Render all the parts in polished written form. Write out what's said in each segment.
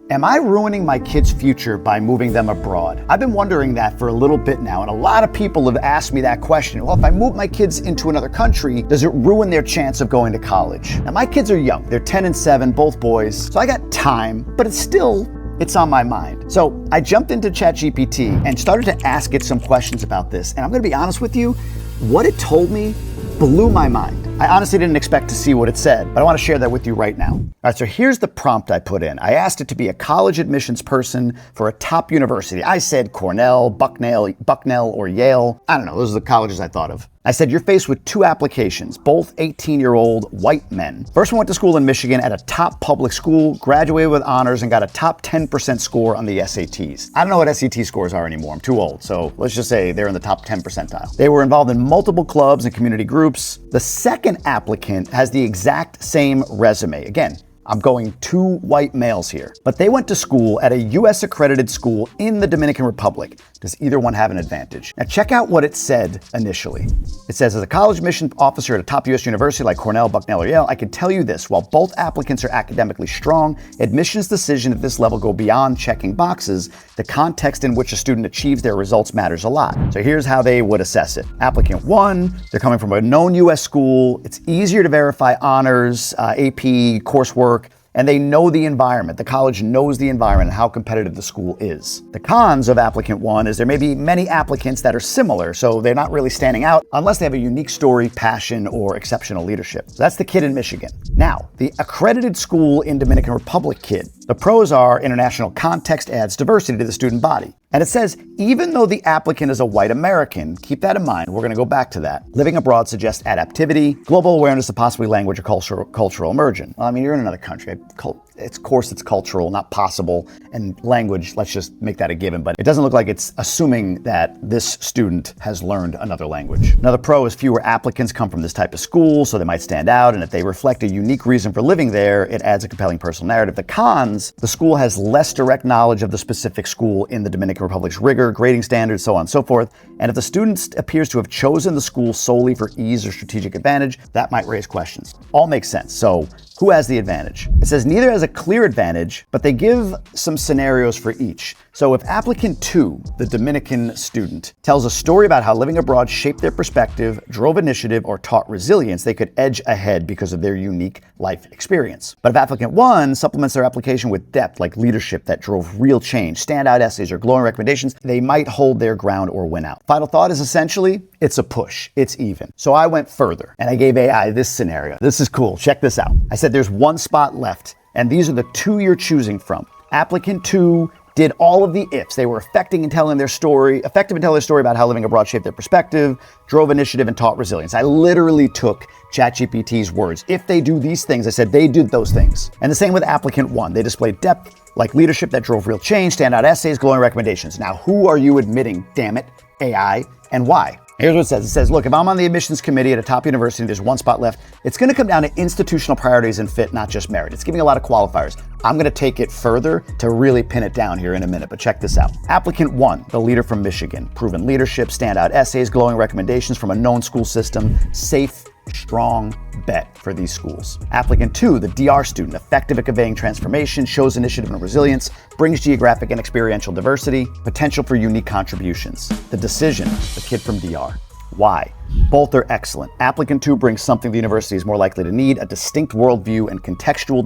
Am I ruining my kids' future by moving them abroad? I've been wondering that for a little bit now, and a lot of people have asked me that question. Well, if I move my kids into another country, does it ruin their chance of going to college? Now, my kids are young. They're 10 and 7, both boys, so I got time, but it's on my mind. So I jumped into ChatGPT and started to ask it some questions about this, and I'm gonna be honest with you, what it told me blew my mind. I honestly didn't expect to see what it said, but I want to share that with you right now. All right, so here's the prompt I put in. I asked it to be a college admissions person for a top university. I said Cornell, Bucknell, or Yale. I don't know, those are the colleges I thought of. I said, you're faced with 2 applications, both 18-year-old white men. First one went to school in Michigan at a top public school, graduated with honors, and got a top 10% score on the SATs. I don't know what SAT scores are anymore. I'm too old, so let's just say they're in the top 10 percentile. They were involved in multiple clubs and community groups. The second applicant has the exact same resume. Again, I'm going 2 white males here, but they went to school at a US accredited school in the Dominican Republic. Does either one have an advantage? Now check out what it said initially. It says, as a college admission officer at a top US university like Cornell, Bucknell, or Yale, I can tell you this, while both applicants are academically strong, admissions decisions at this level go beyond checking boxes. The context in which a student achieves their results matters a lot. So here's how they would assess it. Applicant 1, they're coming from a known US school. It's easier to verify honors, AP, coursework, and they know the environment. The college knows the environment and how competitive the school is. The cons of applicant 1 is there may be many applicants that are similar, so they're not really standing out unless they have a unique story, passion, or exceptional leadership. So that's the kid in Michigan. Now, the accredited school in Dominican Republic kid. The pros are international context adds diversity to the student body. And it says, even though the applicant is a white American, keep that in mind, we're gonna go back to that. Living abroad suggests adaptivity, global awareness of possibly language or cultural immersion. Well, I mean, you're in another country. Of course it's cultural, not possible. And language, let's just make that a given, but it doesn't look like it's assuming that this student has learned another language. Another pro is fewer applicants come from this type of school, so they might stand out, and if they reflect a unique reason for living there, it adds a compelling personal narrative. The cons, the school has less direct knowledge of the specific school in the Dominican Republic's rigor, grading standards, so on and so forth. And if the student appears to have chosen the school solely for ease or strategic advantage, that might raise questions. All makes sense. So who has the advantage? It says neither has a clear advantage, but they give some scenarios for each. So if applicant 2, the Dominican student, tells a story about how living abroad shaped their perspective, drove initiative, or taught resilience, they could edge ahead because of their unique life experience. But if applicant 1 supplements their application with depth, like leadership that drove real change, standout essays, or glowing recommendations, they might hold their ground or win out. Final thought is essentially, it's a push. It's even. So I went further and I gave AI this scenario. This is cool. Check this out. I said there's 1 spot left, and these are the 2 you're choosing from. Applicant 2 did all of the ifs. They were effective in telling their story about how living abroad shaped their perspective, drove initiative, and taught resilience. I literally took ChatGPT's words. If they do these things, I said they did those things. And the same with applicant 1. They displayed depth, like leadership that drove real change, standout essays, glowing recommendations. Now, who are you admitting, damn it, AI, and why? Here's what it says. It says, look, if I'm on the admissions committee at a top university and there's 1 spot left, it's going to come down to institutional priorities and fit, not just merit. It's giving a lot of qualifiers. I'm going to take it further to really pin it down here in a minute, but check this out. Applicant 1, the leader from Michigan, proven leadership, standout essays, glowing recommendations from a known school system, safe, strong bet for these schools. Applicant 2, the DR student, effective at conveying transformation, shows initiative and resilience, brings geographic and experiential diversity, potential for unique contributions. The decision, the kid from DR. Why? Both are excellent. Applicant 2 brings something the university is more likely to need, a distinct worldview and contextual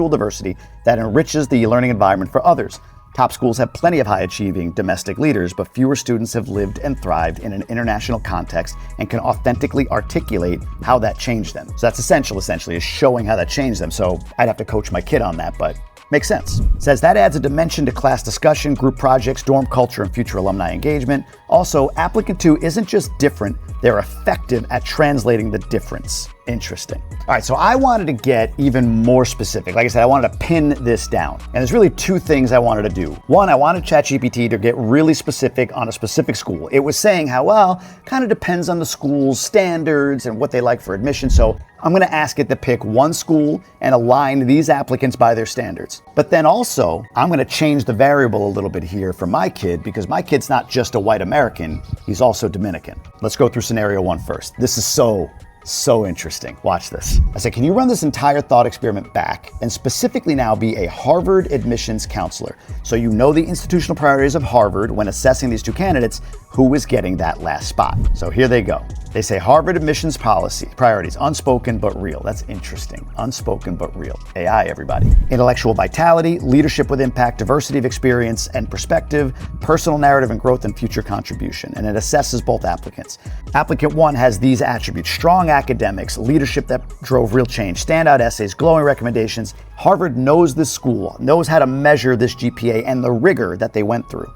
diversity that enriches the learning environment for others. Top schools have plenty of high-achieving domestic leaders, but fewer students have lived and thrived in an international context and can authentically articulate how that changed them. So that's essentially is showing how that changed them. So I'd have to coach my kid on that, but makes sense. It says that adds a dimension to class discussion, group projects, dorm culture, and future alumni engagement. Also, applicant 2 isn't just different, they're effective at translating the difference. Interesting. All right, so I wanted to get even more specific. Like I said, I wanted to pin this down. And there's really 2 things I wanted to do. One, I wanted ChatGPT to get really specific on a specific school. It was saying how, well, kind of depends on the school's standards and what they like for admission. So I'm going to ask it to pick 1 school and align these applicants by their standards. But then also, I'm going to change the variable a little bit here for my kid because my kid's not just a white American, he's also Dominican. Let's go through scenario 1 first. This is so So interesting. Watch this. I said, can you run this entire thought experiment back and specifically now be a Harvard admissions counselor? So you know the institutional priorities of Harvard when assessing these two candidates, who is getting that last spot. So here they go. They say Harvard admissions policy, priorities, unspoken but real. That's interesting. Unspoken but real. AI, everybody. Intellectual vitality, leadership with impact, diversity of experience and perspective, personal narrative and growth and future contribution. And it assesses both applicants. Applicant 1 has these attributes: strong academics, leadership that drove real change, standout essays, glowing recommendations. Harvard knows this school, knows how to measure this GPA and the rigor that they went through.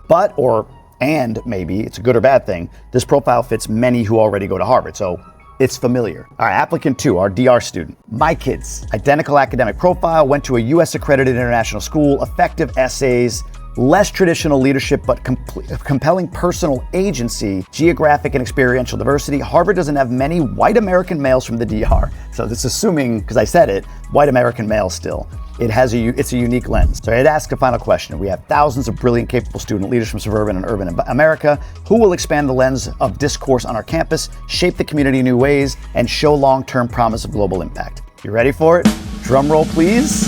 And maybe, it's a good or bad thing, this profile fits many who already go to Harvard, so it's familiar. All right, applicant 2, our DR student. My kids, identical academic profile, went to a US accredited international school, effective essays, less traditional leadership, but compelling personal agency, geographic and experiential diversity. Harvard doesn't have many white American males from the DR. So this is assuming, because I said it, white American males still. It's a unique lens. So I'd ask a final question. We have thousands of brilliant, capable student leaders from suburban and urban America who will expand the lens of discourse on our campus, shape the community in new ways, and show long-term promise of global impact. You ready for it? Drum roll, please.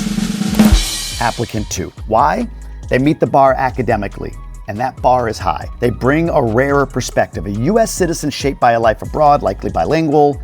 Applicant 2. Why? They meet the bar academically, and that bar is high. They bring a rarer perspective, a US citizen shaped by a life abroad, likely bilingual.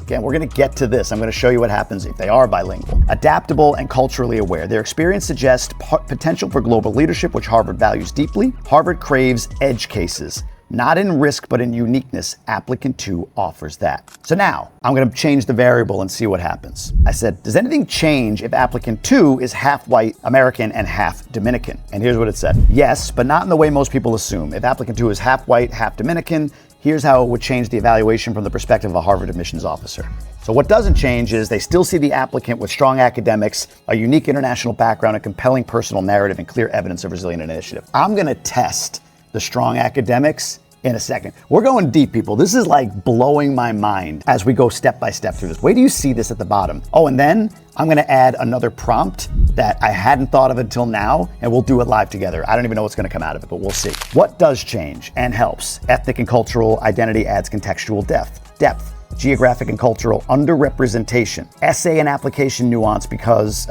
Again, we're gonna get to this. I'm gonna show you what happens if they are bilingual. Adaptable and culturally aware. Their experience suggests potential for global leadership, which Harvard values deeply. Harvard craves edge cases. Not in risk, but in uniqueness. Applicant 2 offers that. So now, I'm gonna change the variable and see what happens. I said, does anything change if applicant 2 is half white American and half Dominican? And here's what it said. Yes, but not in the way most people assume. If applicant 2 is half white, half Dominican, here's how it would change the evaluation from the perspective of a Harvard admissions officer. So what doesn't change is they still see the applicant with strong academics, a unique international background, a compelling personal narrative, and clear evidence of resilient initiative. I'm gonna test the strong academics in a second. We're going deep, people. This is like blowing my mind as we go step by step through this. Wait till you see this at the bottom. Oh, and then I'm gonna add another prompt that I hadn't thought of until now, and we'll do it live together. I don't even know what's gonna come out of it, but we'll see. What does change and helps? Ethnic and cultural identity adds contextual depth. Geographic and cultural underrepresentation. Essay and application nuance becomes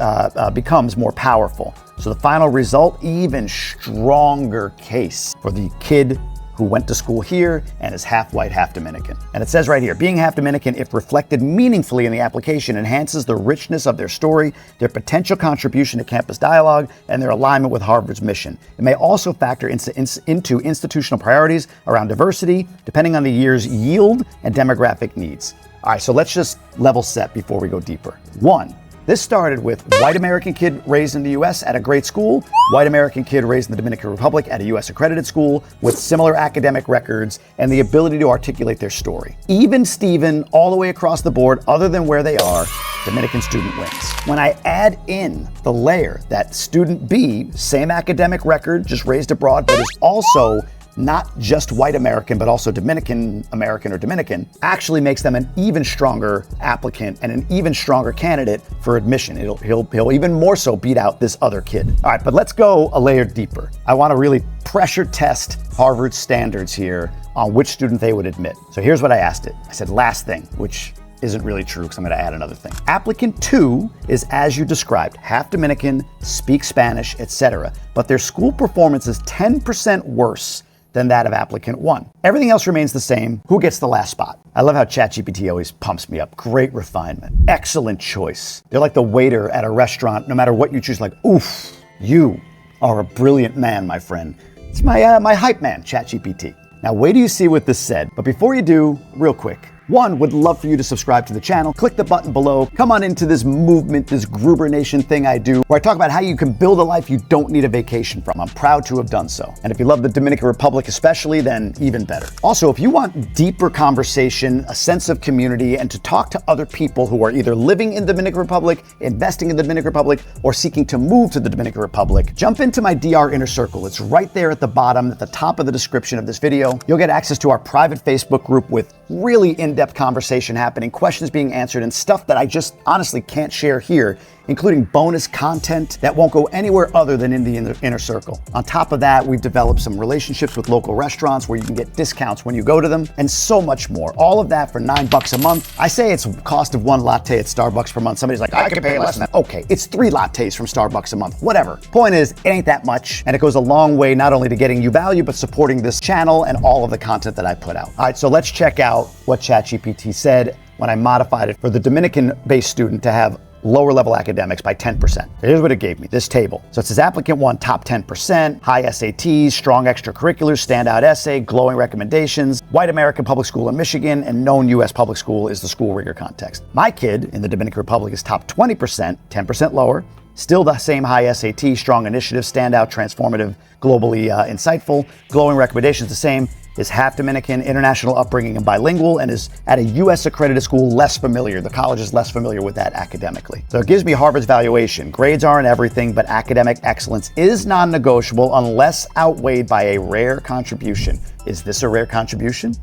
more powerful. So the final result, even stronger case for the kid who went to school here and is half white, half Dominican. And it says right here, being half Dominican, if reflected meaningfully in the application, enhances the richness of their story, their potential contribution to campus dialogue, and their alignment with Harvard's mission. It may also factor into institutional priorities around diversity, depending on the year's yield and demographic needs. All right, so let's just level set before we go deeper. 1, this started with white American kid raised in the US at a great school, white American kid raised in the Dominican Republic at a US accredited school with similar academic records and the ability to articulate their story. Even Steven, all the way across the board, other than where they are, Dominican student wins. When I add in the layer that student B, same academic record, just raised abroad, but is also not just white American, but also Dominican American or Dominican, actually makes them an even stronger applicant and an even stronger candidate for admission. He'll even more so beat out this other kid. All right, but let's go a layer deeper. I want to really pressure test Harvard's standards here on which student they would admit. So here's what I asked it. I said, last thing, which isn't really true because I'm going to add another thing. Applicant 2 is as you described, half Dominican, speaks Spanish, etc. But their school performance is 10% worse than that of applicant 1. Everything else remains the same. Who gets the last spot? I love how ChatGPT always pumps me up. Great refinement. Excellent choice. They're like the waiter at a restaurant. No matter what you choose, like, oof, you are a brilliant man, my friend. It's my hype man, ChatGPT. Now, wait till you see what this said. But before you do, real quick, 1, would love for you to subscribe to the channel. Click the button below. Come on into this movement, this Gruber Nation thing I do, where I talk about how you can build a life you don't need a vacation from. I'm proud to have done so. And if you love the Dominican Republic especially, then even better. Also, if you want deeper conversation, a sense of community, and to talk to other people who are either living in the Dominican Republic, investing in the Dominican Republic, or seeking to move to the Dominican Republic, jump into my DR Inner Circle. It's right there at the bottom, at the top of the description of this video. You'll get access to our private Facebook group with really in-depth conversation happening, questions being answered, and stuff that I just honestly can't share here including bonus content that won't go anywhere other than in the inner circle. On top of that, we've developed some relationships with local restaurants where you can get discounts when you go to them, and so much more. All of that for $9 a month. I say it's cost of one latte at Starbucks per month. Somebody's like, I can pay less than that. Okay, it's 3 lattes from Starbucks a month. Whatever. Point is, it ain't that much, and it goes a long way not only to getting you value, but supporting this channel and all of the content that I put out. All right, so let's check out what ChatGPT said when I modified it for the Dominican-based student to have lower level academics by 10%. Here's what it gave me, this table. So it says applicant 1, top 10%, high SATs, strong extracurriculars, standout essay, glowing recommendations, white American public school in Michigan, and known US public school is the school rigor context. My kid in the Dominican Republic is top 20%, 10% lower, still the same high SAT, strong initiative, standout, transformative, globally insightful, glowing recommendations the same, is half Dominican, international upbringing, and bilingual, and is at a US accredited school less familiar. The college is less familiar with that academically. So it gives me Harvard's valuation. Grades aren't everything, but academic excellence is non-negotiable unless outweighed by a rare contribution. Is this a rare contribution?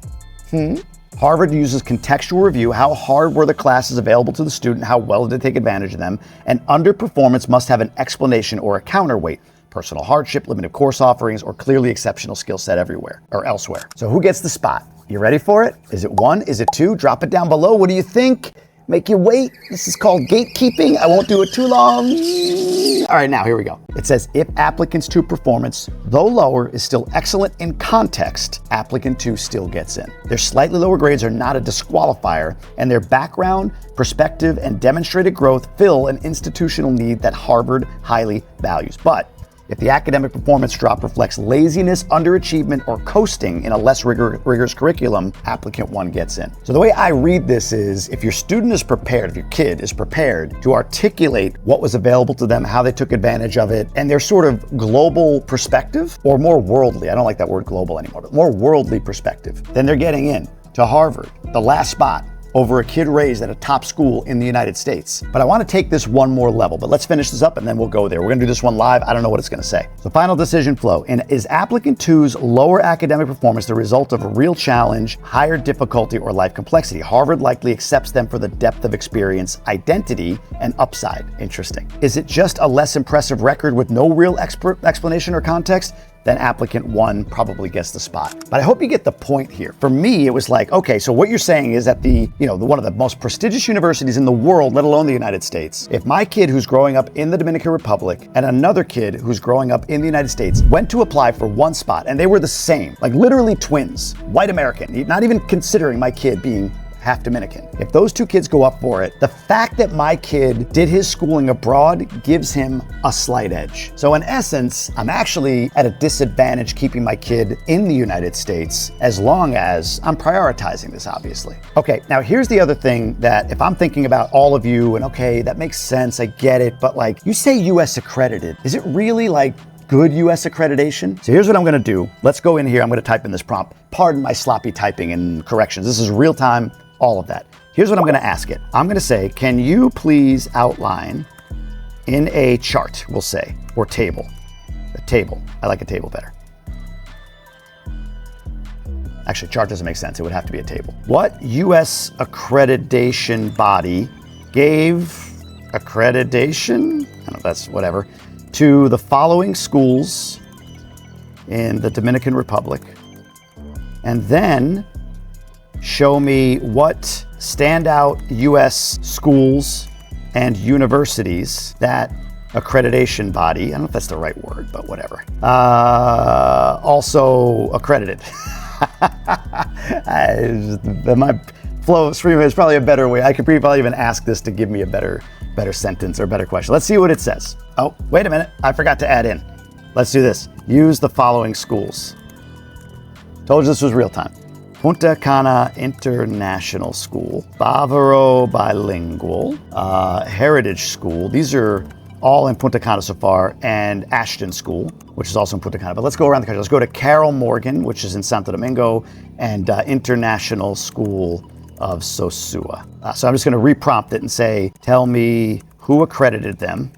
Harvard uses contextual review. How hard were the classes available to the student? How well did they take advantage of them? And underperformance must have an explanation or a counterweight. Personal hardship, limited course offerings, or clearly exceptional skill set everywhere or elsewhere. So who gets the spot? You ready for it? Is it 1? Is it 2? Drop it down below. What do you think? Make you wait. This is called gatekeeping. I won't do it too long. All right, now here we go. It says if applicants 2 performance, though lower, is still excellent in context, applicant 2 still gets in. Their slightly lower grades are not a disqualifier, and their background, perspective, and demonstrated growth fill an institutional need that Harvard highly values. But if the academic performance drop reflects laziness, underachievement, or coasting in a less rigorous curriculum, applicant 1 gets in. So the way I read this is, if your student is prepared, if your kid is prepared to articulate what was available to them, how they took advantage of it, and their sort of global perspective, or more worldly, I don't like that word global anymore, but more worldly perspective, then they're getting in to Harvard, the last spot, over a kid raised at a top school in the United States. But I want to take this one more level, but let's finish this up and then we'll go there. We're gonna do this one live. I don't know what it's gonna say. So final decision flow. And is applicant 2's lower academic performance the result of a real challenge, higher difficulty, or life complexity? Harvard likely accepts them for the depth of experience, identity, and upside. Interesting. Is it just a less impressive record with no real explanation or context? Then applicant 1 probably gets the spot. But I hope you get the point here. For me, it was like, okay, so what you're saying is that one of the most prestigious universities in the world, let alone the United States, if my kid who's growing up in the Dominican Republic and another kid who's growing up in the United States went to apply for one spot and they were the same, like literally twins, white American, not even considering my kid being half Dominican. If those 2 kids go up for it, the fact that my kid did his schooling abroad gives him a slight edge. So in essence, I'm actually at a disadvantage keeping my kid in the United States as long as I'm prioritizing this, obviously. Okay, now here's the other thing that if I'm thinking about all of you and okay, that makes sense, I get it, but like you say US accredited, is it really like good US accreditation? So here's what I'm gonna do. Let's go in here, I'm gonna type in this prompt. Pardon my sloppy typing and corrections. This is real time, all of that. Here's what I'm gonna ask it. I'm gonna say, can you please outline in a chart, we'll say, or table. A table, I like a table better. Actually, chart doesn't make sense, it would have to be a table. What US accreditation body gave accreditation, I don't know, that's whatever, to the following schools in the Dominican Republic, and then show me what standout US schools and universities that accreditation body, I don't know if that's the right word, but whatever, also accredited. My flow stream is probably a better way. I could probably even ask this to give me a better sentence or better question. Let's see what it says. Oh, wait a minute, I forgot to add in. Let's do this. Use the following schools. Told you this was real time. Punta Cana International School, Bavaro Bilingual, Heritage School. These are all in Punta Cana so far, and Ashton School, which is also in Punta Cana. But let's go around the country. Let's go to Carol Morgan, which is in Santo Domingo, and International School of Sosua. So I'm just gonna reprompt it and say, tell me who accredited them.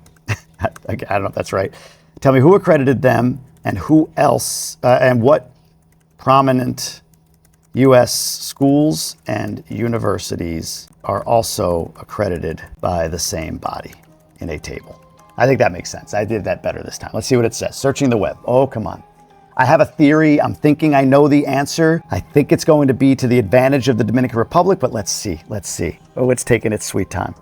I don't know if that's right. Tell me who accredited them and who else, and what prominent US schools and universities are also accredited by the same body. in a table. I think that makes sense. I did that better this time. Let's see what it says. Searching the web. Oh, come on. I have a theory. I'm thinking I know the answer. I think it's going to be to the advantage of the Dominican Republic, but let's see. Let's see. Oh, it's taking its sweet time.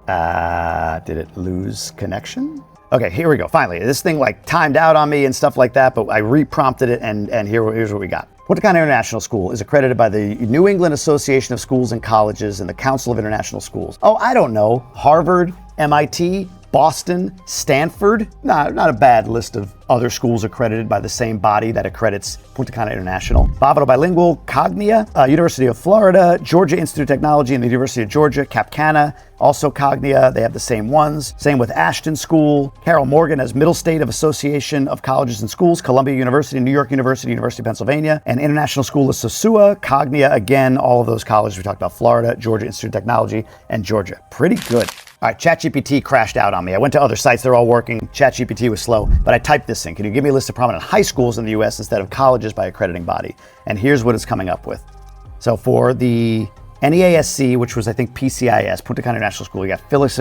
Did it lose connection? Okay, here we go. Finally, this thing like timed out on me and stuff like that, but I re-prompted it and here's what we got. Punta Cana International School is accredited by the New England Association of Schools and Colleges and the Council of International Schools. Oh, I don't know. Harvard, MIT, Boston, Stanford. Not a bad list of other schools accredited by the same body that accredits Punta Cana International. Bávaro Bilingual, Cognia, University of Florida, Georgia Institute of Technology and the University of Georgia, Cap Cana, also Cognia. They have the same ones. Same with Ashton School. Carroll Morgan has Middle State of Association of Colleges and Schools, Columbia University, New York University, University of Pennsylvania, and International School of Sosua, Cognia, again, all of those colleges we talked about, Florida, Georgia Institute of Technology, and Georgia. Pretty good. All right, ChatGPT crashed out on me. I went to other sites, they're all working. ChatGPT was slow, but I typed this in. Can you give me a list of prominent high schools in the US instead of colleges by accrediting body? And here's what it's coming up with. So for the NEASC, which was I think PCIS, Punta Cana International School, you got Phillips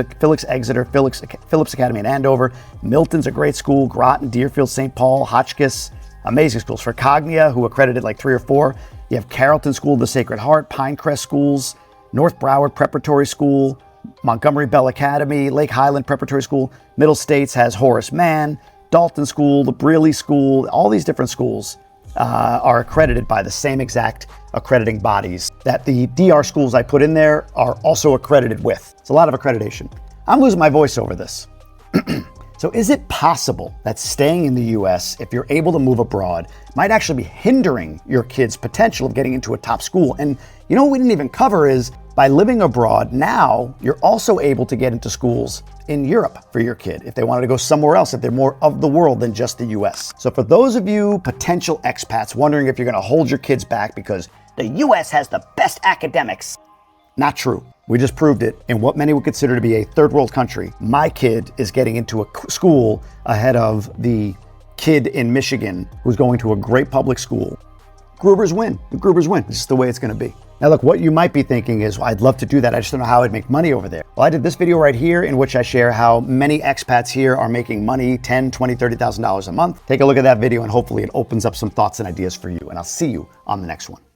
Exeter, Phillips Academy in Andover, Milton's a great school, Groton, Deerfield, St. Paul, Hotchkiss, amazing schools. For Cognia, who accredited like 3 or 4, you have Carrollton School of the Sacred Heart, Pinecrest Schools, North Broward Preparatory School, Montgomery Bell Academy, Lake Highland Preparatory School. Middle States has Horace Mann, Dalton School, the Brearley School. All these different schools are accredited by the same exact accrediting bodies that the DR schools I put in there are also accredited with. It's a lot of accreditation. I'm losing my voice over this. So is it possible that staying in the US, if you're able to move abroad, might actually be hindering your kid's potential of getting into a top school? And you know what we didn't even cover is by living abroad, now you're also able to get into schools in Europe for your kid if they wanted to go somewhere else, if they're more of the world than just the US. So for those of you potential expats wondering if you're going to hold your kids back because the US has the best academics, not true. We just proved it in what many would consider to be a third world country. My kid is getting into a school ahead of the kid in Michigan who's going to a great public school. Gruber's win. The Gruber's win. This is the way it's going to be. Now look, what you might be thinking is, well, I'd love to do that. I just don't know how I'd make money over there. Well, I did this video right here in which I share how many expats here are making money, $10,000, $20,000, $30,000 a month. Take a look at that video and hopefully it opens up some thoughts and ideas for you. And I'll see you on the next one.